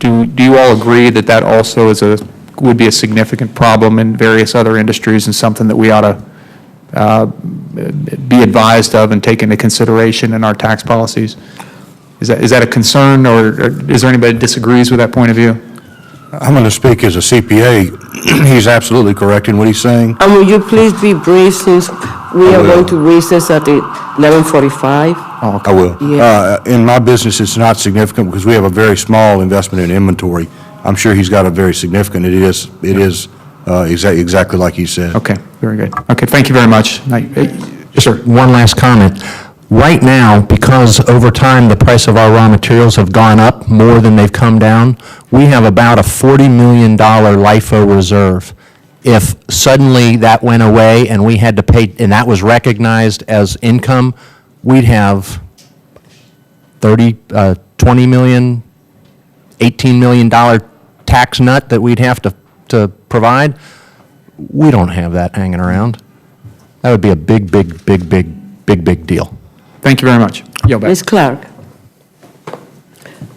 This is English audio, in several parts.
do you all agree that that also would be a significant problem in various other industries and something that we ought to be advised of and take into consideration in our tax policies? Is that a concern, or is there anybody that disagrees with that point of view? I'm going to speak as a CPA. He's absolutely correct in what he's saying. And will you please be brief, since we are going to recess at 11:45? Oh, okay. I will. Yeah. In my business, it's not significant because we have a very small investment in inventory. I'm sure he's got a very significant. It is exactly like he said. Okay, very good. Okay, thank you very much. Yes, sir. One last comment. Right now, because over time the price of our raw materials have gone up more than they've come down, we have about a $40 million LIFO reserve. If suddenly that went away and we had to pay, and that was recognized as income, we'd have $20 million, $18 million tax nut that we'd have to provide. We don't have that hanging around. That would be a big deal. Thank you very much. Yield back. Ms. Clark?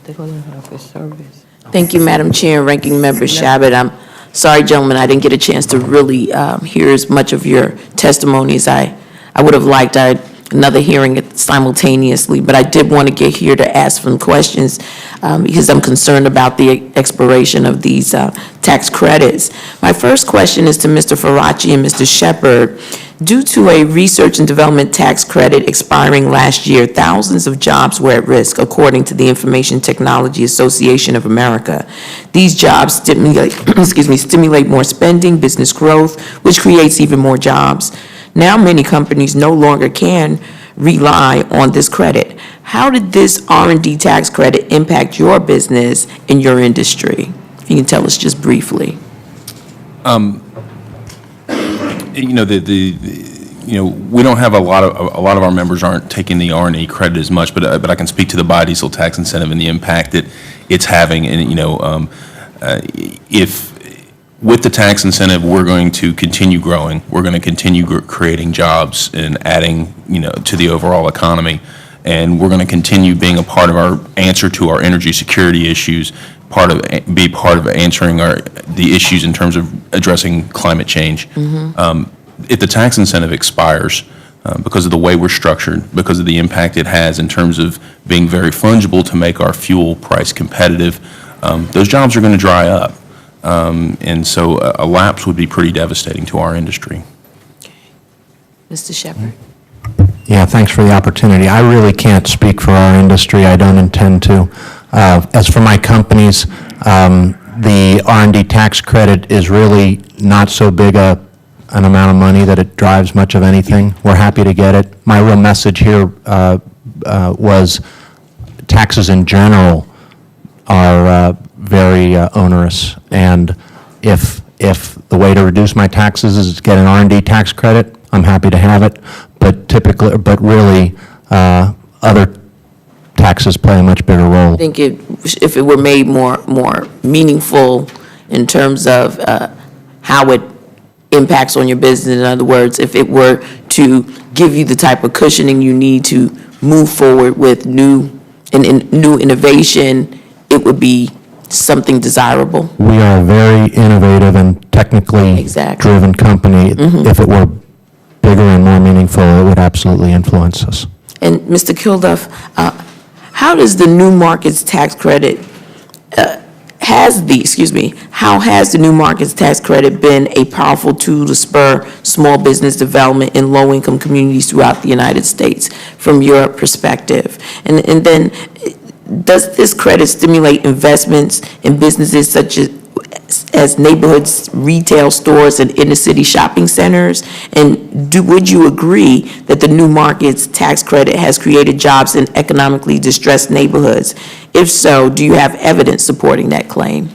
They're going to have a service. Thank you, Madam Chair and Ranking Member Shabbat. I'm sorry, gentlemen, I didn't get a chance to really hear as much of your testimony as I would have liked. I had another hearing it simultaneously, but I did want to get here to ask some questions because I'm concerned about the expiration of these tax credits. My first question is to Mr. Faraci and Mr. Shepard. Due to a research and development tax credit expiring last year, thousands of jobs were at risk, according to the Information Technology Association of America. These jobs stimulate more spending, business growth, which creates even more jobs. Now many companies no longer can rely on this credit. How did this R&D tax credit impact your business and your industry? If you can tell us just briefly. We don't have a lot of our members aren't taking the R&E credit as much, but I can speak to the biodiesel tax incentive and the impact that it's having. And if with the tax incentive, we're going to continue growing. We're going to continue creating jobs and adding to the overall economy, and we're going to continue being a part of our answer to our energy security issues. Be part of answering the issues in terms of addressing climate change. Mm-hmm. If the tax incentive expires, because of the way we're structured, because of the impact it has in terms of being very fungible to make our fuel price competitive, those jobs are going to dry up. And so a lapse would be pretty devastating to our industry. Mr. Shepard. Yeah, thanks for the opportunity. I really can't speak for our industry. I don't intend to. As for my companies, the R&D tax credit is really not so big an amount of money that it drives much of anything. We're happy to get it. My real message here was taxes in general are very onerous, and if the way to reduce my taxes is to get an R&D tax credit, I'm happy to have it. But really, other taxes play a much bigger role. I think if it were made more meaningful in terms of how it impacts on your business, in other words, if it were to give you the type of cushioning you need to move forward with new innovation, it would be something desirable. We are a very innovative and technically driven company. Mm-hmm. If it were bigger and more meaningful, it would absolutely influence us. And Mr. Kilduff, how does the new markets tax credit, how has the new markets tax credit been a powerful tool to spur small business development in low-income communities throughout the United States from your perspective? And then, does this credit stimulate investments in businesses such as neighborhoods, retail stores, and inner-city shopping centers? And would you agree that the new markets tax credit has created jobs in economically distressed neighborhoods? If so, do you have evidence supporting that claim?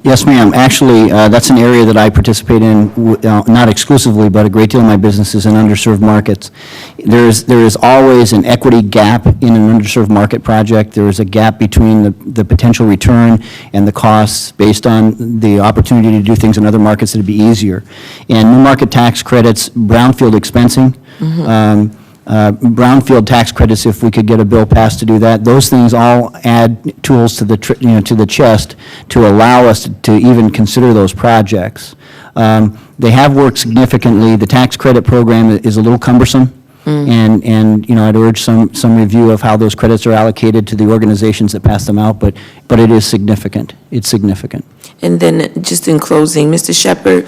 Yes, ma'am. Actually, that's an area that I participate in, not exclusively, but a great deal of my business is in underserved markets. There is always an equity gap in an underserved market project. There is a gap between the potential return and the costs based on the opportunity to do things in other markets that would be easier. And new market tax credits, brownfield expensing, brownfield tax credits, if we could get a bill passed to do that. Those things all add tools to the, to the chest to allow us to even consider those projects. They have worked significantly. The tax credit program is a little cumbersome. And, I'd urge some review of how those credits are allocated to the organizations that pass them out, but it is significant. It's significant. And then, just in closing, Mr. Shepherd,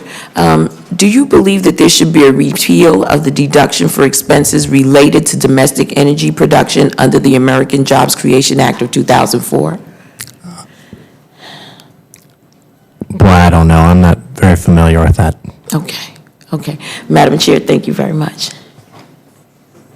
do you believe that there should be a repeal of the deduction for expenses related to domestic energy production under the American Jobs Creation Act of 2004? Boy, I don't know. I'm not very familiar with that. Okay. Madam Chair, thank you very much.